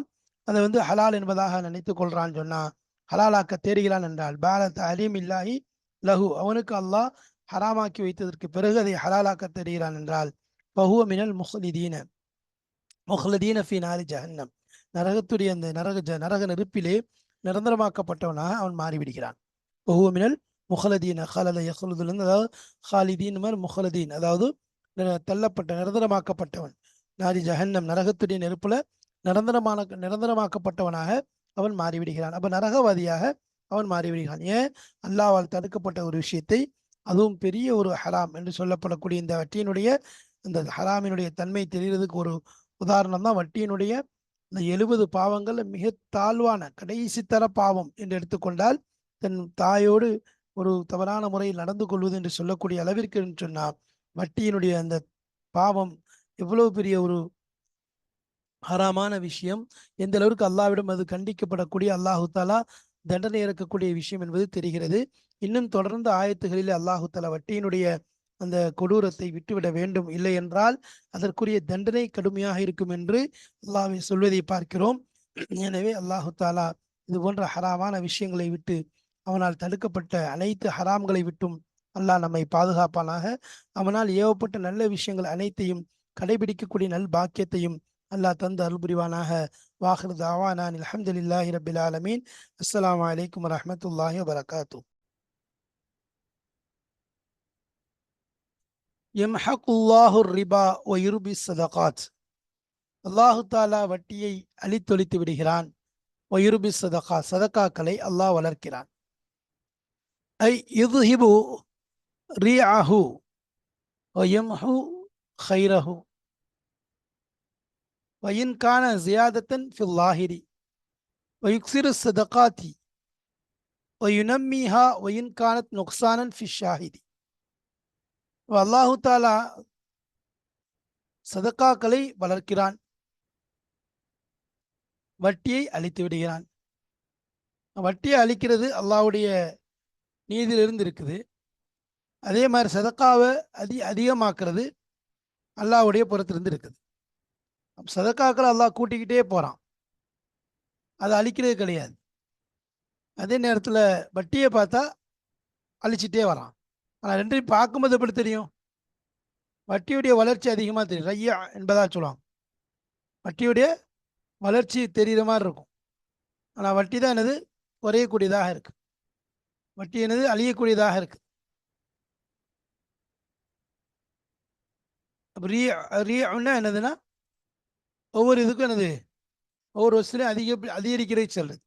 அதை வந்து ஹலால் என்பதாக நினைத்து கொள்றான்னு சொன்னா, ஹலாலாக்க தேடுகிறான் என்றால் பாலத் அலீம் இல்லாஹி லஹு, அவனுக்கு அல்லாஹ் ஹராமாக்கி வைத்ததற்கு பிறகு அதை ஹலாலாக்க தேடுகிறான் என்றால் பஹுவ மினல் முஹ்லதீன ஃபி நாரி ஜஹன்னம், நரகத்துடைய அந்த நரக நெருப்பிலே நிரந்தரமாக்கப்பட்டவனாக அவன் மாறிவிடுகிறான். பஹுவ மினல் முஹ்லதீன ஹலத யஹ்லுதுலேருந்து, அதாவது ஹாலிதீன் மாதிரி முஹ்லதீன், அதாவது தள்ளப்பட்ட நிரந்தரமாக்கப்பட்டவன், நாரி ஜஹன்னம் நரகத்துடைய நெருப்புல நிரந்தரமாக்கப்பட்டவனாக அவன் மாறிவிடுகிறான். அப்ப நரகவாதியாக அவன் மாறிவிடுகிறான். ஏன், அல்லாஹ்வால் தடுக்கப்பட்ட ஒரு விஷயத்தை, அதுவும் பெரிய ஒரு ஹராம் என்று சொல்லப்படக்கூடிய இந்த வட்டியினுடைய இந்த ஹராமினுடைய தன்மை தெரிகிறதுக்கு ஒரு உதாரணம் தான் வட்டியினுடைய இந்த 70 பாவங்கள் மிக தாழ்வான கடைசி தர பாவம் என்று எடுத்துக்கொண்டால், தன் தாயோடு ஒரு தவறான முறையில் நடந்து கொள்வது என்று சொல்லக்கூடிய அளவிற்கு சொன்னால், வட்டியினுடைய அந்த பாவம் எவ்வளவு பெரிய ஒரு ஹராமான விஷயம், எந்த அளவுக்கு அல்லாஹ்விடம் அது கண்டிக்கப்படக்கூடிய, அல்லாஹு தாலா தண்டனை இறக்கக்கூடிய விஷயம் என்பது தெரிகிறது. இன்னும் தொடர்ந்து ஆயத்துகளில் அல்லாஹு தாலா வட்டியினுடைய அந்த கொடூரத்தை விட்டுவிட வேண்டும், இல்லை என்றால் அதற்குரிய தண்டனை கடுமையாக இருக்கும் என்று அல்லாஹ்வை சொல்வதை பார்க்கிறோம். எனவே அல்லாஹு தாலா இது போன்ற ஹராமான விஷயங்களை விட்டு, அவனால் தடுக்கப்பட்ட அனைத்து ஹராம்களை விட்டும் அல்லாஹ் நம்மை பாதுகாப்பானாக. அவனால் ஏவப்பட்ட நல்ல விஷயங்கள் அனைத்தையும் கடைபிடிக்கக்கூடிய நல் பாக்கியத்தையும் அல்லாஹ் தந்து அருள் புரிவானாக. வாஹிர் தாவானா அல்ஹம்துலில்லாஹி ரப்பில் ஆலமீன். அஸ்ஸலாமு அலைக்கும் வரஹ்மத்துல்லாஹி வபரகாத்துஹு. யம்ஹகுல்லாஹு ரிபா வ யுர்பி ஸதகாத், அல்லாஹு தாலா வட்டியை அழித்தொழித்து விடுகிறான். வ யுர்பி ஸதகாத், சதகாக்களை அல்லாஹ் வளர்க்கிறான். ஐ யுத்ஹிபு ரீஅஹு வ யம்ஹு கைரஹு வ இன் கான ஜியாதத்தன் ஃபில் லாஹிரி வ யுக்ஸிரு ஸதகாத்தி வ யுனம்மிஹா வ இன் கானத் நுக்ஸானன் ஃபிஷ் ஷாஹிதி. அல்லாஹு தாலா சதக்காக்களை வளர்க்கிறான், வட்டியை அழித்து விடுகிறான். வட்டியை அழிக்கிறது அல்லாஹ்வுடைய நீதியிலிருந்து இருக்குது. அதே மாதிரி சதக்காவை அதிகமாக்குறது அல்லாஹ்வுடைய புறத்திலிருந்து இருக்குது. சதக்காக்களை அல்லாஹ் கூட்டிக்கிட்டே போகிறான், அதை அழிக்கிறது கிடையாது. அதே நேரத்தில் வட்டியை பார்த்தா அழிச்சிட்டே வரான். ஆனால் ரெண்டையும் பார்க்கும்போது எப்படி தெரியும்? வட்டியுடைய வளர்ச்சி அதிகமாக தெரியும். ரையா என்பதாக சொல்லுவாங்க. வட்டியுடைய வளர்ச்சி தெரிகிற மாதிரி இருக்கும். ஆனால் வட்டி தான் என்னது? குறையக்கூடியதாக இருக்கு. வட்டி என்னது? அழியக்கூடியதாக இருக்கு. அப்போ ரீன்னா என்னதுன்னா, ஒவ்வொரு இதுக்கும் என்னது? ஒவ்வொரு வருஷத்துலையும் அதிகரிக்கிறதை சொல்லுது.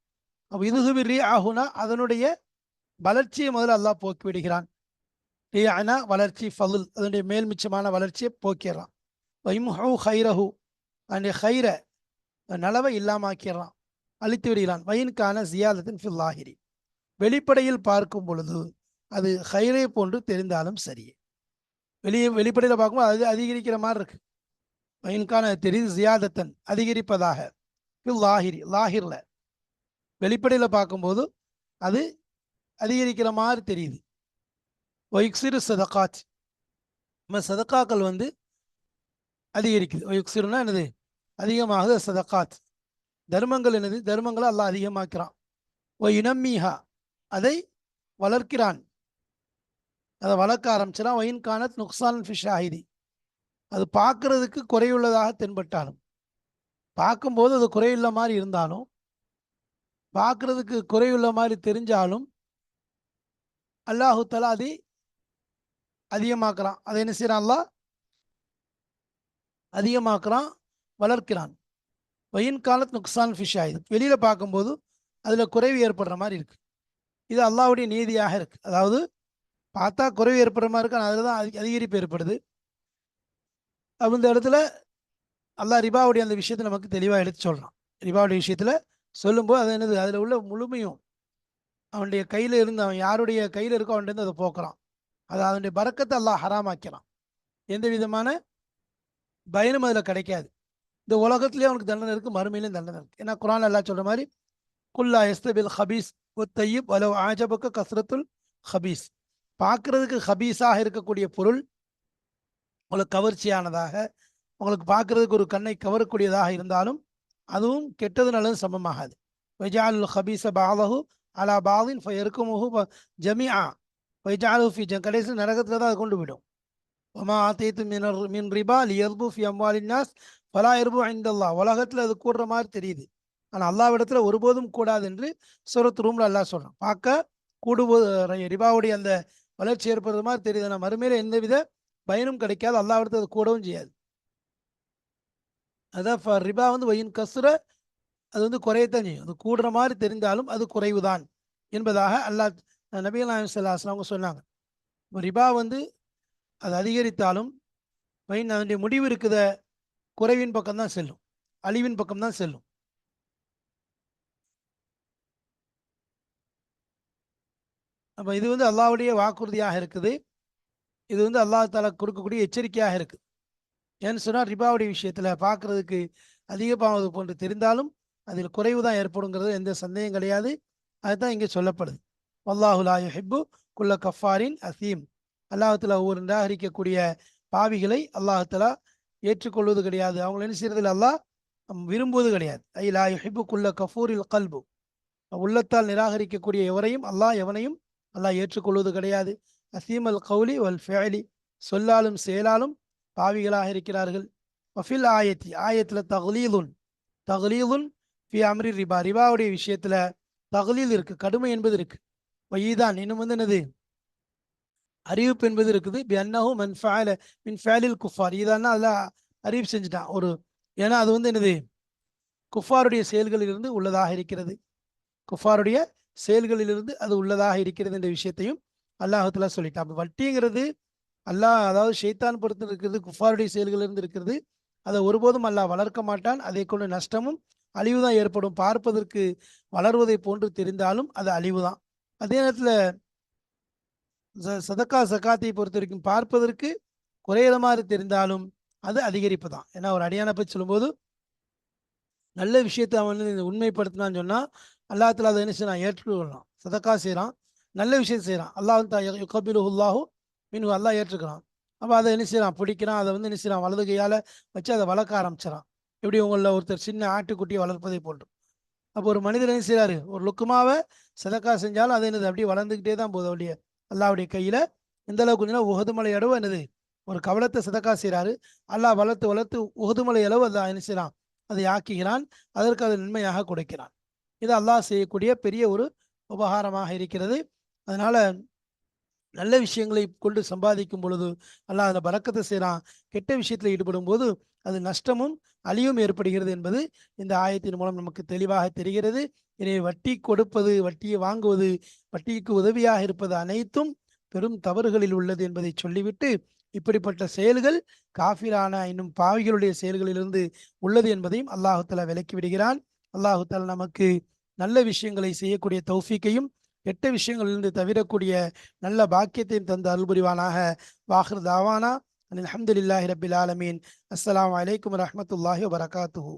அப்போ இதுகுவி ரீ ஆகுனா அதனுடைய வளர்ச்சியை முதல்ல அல்லாஹ் போக்கி விடுகிறான். ரீனா வளர்ச்சி, ஃபதுல் அதனுடைய மேல்மிச்சமான வளர்ச்சியை போக்கிடுறான். வைமுஹு ஹைரஹு அதனுடைய ஹைரை நலவை இல்லாமாக்கிறான், அழித்து விடுகிறான். வயின்கான ஜியாதத்தின் ஃபில்லாஹிரி வெளிப்படையில் பார்க்கும் பொழுது அது ஹைரை போன்று தெரிந்தாலும் சரி. வெளிப்படையில் பார்க்கும்போது அது அதிகரிக்கிற மாதிரி இருக்கு. வயின்கான தெரியுது ஜியாதத்தன் அதிகரிப்பதாக, ஃபில்லாஹிரி லாஹிரில் வெளிப்படையில் பார்க்கும்போது அது அதிகரிக்கிற மாதிரி தெரியுது. ஒயுக்சிறு சதகாத் நம்ம சதக்காக்கள் அதிகரிக்குது. ஒயுக்சிறுனா என்னது? அதிகமாகுது. சதகாத் தர்மங்கள் என்னது? தர்மங்களை அல்லாஹ் அதிகமாக்கிறான். ஓ இனம்மீஹா அதை வளர்க்கிறான், அதை வளர்க்க ஆரம்பிச்சிடான். ஒயின் கானத் நுக்சான் ஃபி ஷாஹிதி அது பார்க்கறதுக்கு குறையுள்ளதாக தென்பட்டாலும், பார்க்கும்போது அது குறையுள்ள மாதிரி இருந்தாலும், பார்க்கறதுக்கு குறையுள்ள மாதிரி தெரிஞ்சாலும் அல்லாஹு தஆலா அதை அதிகமாக்குறான். அதை என்ன செய்யறான்? அல்லாஹ் அதிகமாக்குறான், வளர்க்கிறான். வயின் காலத் நுக்சான் ஃபிஷாயுது வெளியில் பார்க்கும்போது அதில் குறைவு ஏற்படுற மாதிரி இருக்கு. இது அல்லாஹ்வுடைய நீதியாக இருக்கு. அதாவது பார்த்தா குறைவு ஏற்படுற மாதிரி இருக்கு, அதில் தான் அதிகரிப்பு ஏற்படுது. அப்போ இந்த இடத்துல அல்லாஹ் ரிபாவுடைய அந்த விஷயத்தை நமக்கு தெளிவாக எடுத்து சொல்கிறான். ரிபாவுடைய விஷயத்தில் சொல்லும்போது அது என்னது? அதில் உள்ள முழுமையும் அவனுடைய கையில் இருந்து, அவன் யாருடைய கையில் இருக்கோ அவன்கிட்ட அதை போக்குறான். அது அதனுடைய பரக்கத்தை அல்லாஹ் ஹராமாக்கிறான். எந்த விதமான பயனும் அதில் கிடைக்காது. இந்த உலகத்திலேயே அவனுக்கு தண்டனை இருக்குது, மறுமையிலையும் தண்டனை இருக்குது. ஏன்னா குர்ஆன் அல்லாஹ் சொல்கிற மாதிரி குல்லா எஸ்தபில் ஹபீஸ் ஒத்தையிப் வலவ் ஆஜபக்க கஸ்ரத்துல் ஹபீஸ் பார்க்குறதுக்கு ஹபீஸாக இருக்கக்கூடிய பொருள் உங்களுக்கு கவர்ச்சியானதாக, உங்களுக்கு பார்க்குறதுக்கு ஒரு கண்ணை கவரக்கூடியதாக இருந்தாலும் அதுவும் கெட்டது நல்லது சமமாகாது. வைஜாலுல் ஹபீஸ பாலஹு அலா பாலின் ஃபயர்க்குமுஹு ஜமிஆ வைஜாலு ஃபி கடைசி நரகத்தில் தான் அது கொண்டு விடும். ஒமா ஆத்தைத்து மின் ரிபா லியர்பு ஃபி அம்வாலின் நாஸ் ஃபலா யர்பு இன்தல்லாஹ் உலகத்தில் அது கூடுற மாதிரி தெரியுது, ஆனால் அல்லாஹ்விடத்தில் ஒருபோதும் கூடாது என்று சூரத் ரூம்ல அல்லாஹ் சொல்கிறான். பார்க்க கூடும்போது ரிபாவுடைய அந்த வளர்ச்சி ஏற்படுறது மாதிரி தெரியுது, ஆனால் மறுமையில் எந்தவித பயனும் கிடைக்காது, அல்லாஹ்விடத்தில் அது கூடவும் செய்யாது. அதான் ரிபா வயின் கசுர அது குறையத்தான் செய்யும். அது கூடுற மாதிரி தெரிந்தாலும் அது குறைவு தான் என்பதாக அல்லாஹ் நபிகள் நாயகம் ஸல்லல்லாஹு அலைஹி வஸல்லம் அவங்க சொன்னாங்க. ரிபா அது அதிகரித்தாலும் அதனுடைய முடிவு இருக்குத குறைவின் பக்கம் தான் செல்லும், அழிவின் பக்கம் தான் செல்லும். அப்போ இது அல்லாஹ்வுடைய வாக்குறுதியாக இருக்குது. இது அல்லாஹ் தஆலா கொடுக்கக்கூடிய எச்சரிக்கையாக இருக்குது. ஏன்னு சொன்னால் ரிபாவுடைய விஷயத்தில் பார்க்குறதுக்கு அதிகமாவது போன்று தெரிந்தாலும் அதில் குறைவு தான் ஏற்படுங்கிறது எந்த சந்தேகம் கிடையாது. அதுதான் இங்கே சொல்லப்படுது. வல்லாஹு லா யுஹிப்பு குல்ல கஃபாரின் அசீம் அல்லாஹ் தஆலா ஒவ்வொரு நிராகரிக்கக்கூடிய பாவிகளை அல்லாஹ் தஆலா ஏற்றுக்கொள்வது கிடையாது. அவங்களை என்ன செய்யறதில்ல, அல்லாஹ் விரும்புவது கிடையாது. ஐ லா யுஹிப்பு குல்ல கஃபூரில் கல்பு உள்ளத்தால் நிராகரிக்கக்கூடிய எவரையும் எவனையும் அல்லாஹ் ஏற்றுக்கொள்வது கிடையாது. அசீம் அல் கௌலி வல் ஃபிஅலி சொல்லாலும் செயலாலும் பாவிகளாக இருக்கிறார்கள். வஃபில் ஆயத்தில் தக்லீதுன் ஃபி அம்ரி ரிபா ரிபாவுடைய விஷயத்தில் தக்லீல் இருக்குது, கடுமை என்பது இருக்குது. வயீதான் இன்னும் என்னது? அறிவிப்பு என்பது இருக்குது. பி அன்னஹு மன் ஃபஅல மின் ஃபஅலில் குஃபார் இதான்னா அதில் அறிவிப்பு செஞ்சுட்டான் ஒரு. ஏன்னா அது என்னது? குஃபாருடைய செயல்களிலிருந்து உள்ளதாக இருக்கிறது, குஃபாருடைய செயல்களிலிருந்து அது உள்ளதாக இருக்கிறது என்ற விஷயத்தையும் அல்லாஹ் தஆலா சொல்லிட்டான். அப்போ வட்டிங்கிறது அல்லாஹ் அதாவது ஷைத்தான் பொறுத்து இருக்கிறது, குஃபாருடைய செயல்களிலிருந்து இருக்கிறது. அதை ஒருபோதும் அல்லாஹ் வளர்க்க மாட்டான். அதை கொண்டு நஷ்டமும் அழிவு தான் ஏற்படும். பார்ப்பதற்கு வளர்வதை போன்று தெரிந்தாலும் அது அழிவு தான். அதே நேரத்தில் சதக்கா சக்காத்தை பொறுத்த வரைக்கும் பார்ப்பதற்கு குறையிற மாதிரி தெரிந்தாலும் அது அதிகரிப்பு தான். ஏன்னா ஒரு அடியான பற்றி சொல்லும்போது நல்ல விஷயத்தை அவன் உண்மைப்படுத்தினான்னு சொன்னால் அல்லாஹ் தஆலா அதை என்ன செய்யலாம்? ஏற்றுக்கொள்ளலாம். சதக்கா செய்கிறான், நல்ல விஷயம் செய்கிறான், அல்லாஹ் யுகபிலுல்லாஹு மின்ஹு அல்லாஹ் ஏற்றுக்கிறான். அப்போ அதை என்ன செய்யறான், பிடிக்கிறான், அதை வந்து என்ன செய்யறான், வலது கையால் வச்சு அதை வளர்க்க ஆரம்பிச்சிடான். எப்படி உங்களில் ஒருத்தர் சின்ன ஆட்டுக்குட்டியை வளர்ப்பதை போன்று. அப்போ ஒரு மனிதர் என்ன செய்யறாரு, ஒரு லுக்குமாவை சதக்கா செஞ்சாலும் அது என்னது அப்படியே வளர்ந்துக்கிட்டே தான் போகுது. அவருடைய அல்லாவுடைய கையில் எந்த அளவுக்கு கொஞ்சம் உகதுமலை அளவு என்னது, ஒரு கவலத்தை சதக்கா செய்கிறாரு. அல்லாஹ் வளர்த்து வளர்த்து உகதுமலை அளவு அதை என்ன செய்யறான், அதை ஆக்குகிறான். அதற்கு அதை நன்மையாக கொடுக்கிறான். இது அல்லாஹ் செய்யக்கூடிய பெரிய ஒரு உபகாரமாக இருக்கிறது. அதனால நல்ல விஷயங்களை கொண்டு சம்பாதிக்கும் பொழுது அல்லாஹ் அதில் பறக்கத்தை செய்கிறான். கெட்ட விஷயத்தில் ஈடுபடும் போது அது நஷ்டமும் அழிவும் ஏற்படுகிறது என்பது இந்த ஆயத்தின் மூலம் நமக்கு தெளிவாக தெரிகிறது. எனவே வட்டி கொடுப்பது, வட்டியை வாங்குவது, வட்டிக்கு உதவியாக இருப்பது அனைத்தும் பெரும் தவறுகளில் உள்ளது என்பதை சொல்லிவிட்டு, இப்படிப்பட்ட செயல்கள் காஃபிரான இன்னும் பாவிகளுடைய செயல்களிலிருந்து உள்ளது என்பதையும் அல்லாஹு தஆலா விலக்கி விடுகிறான். அல்லாஹு தஆலா நமக்கு நல்ல விஷயங்களை செய்யக்கூடிய தௌஃபீக்கையும், கெட்ட விஷயங்களிலிருந்து தவிரக்கூடிய நல்ல பாக்கியத்தையும் தந்து அருள் புரிவானாக. வாஹிர் தாவானா அல்ஹம்துலில்லாஹி ரப்பில் ஆலமீன். அஸ்ஸலாமு அலைக்கும் வரஹ்மத்துல்லாஹி வபரகாத்துஹு.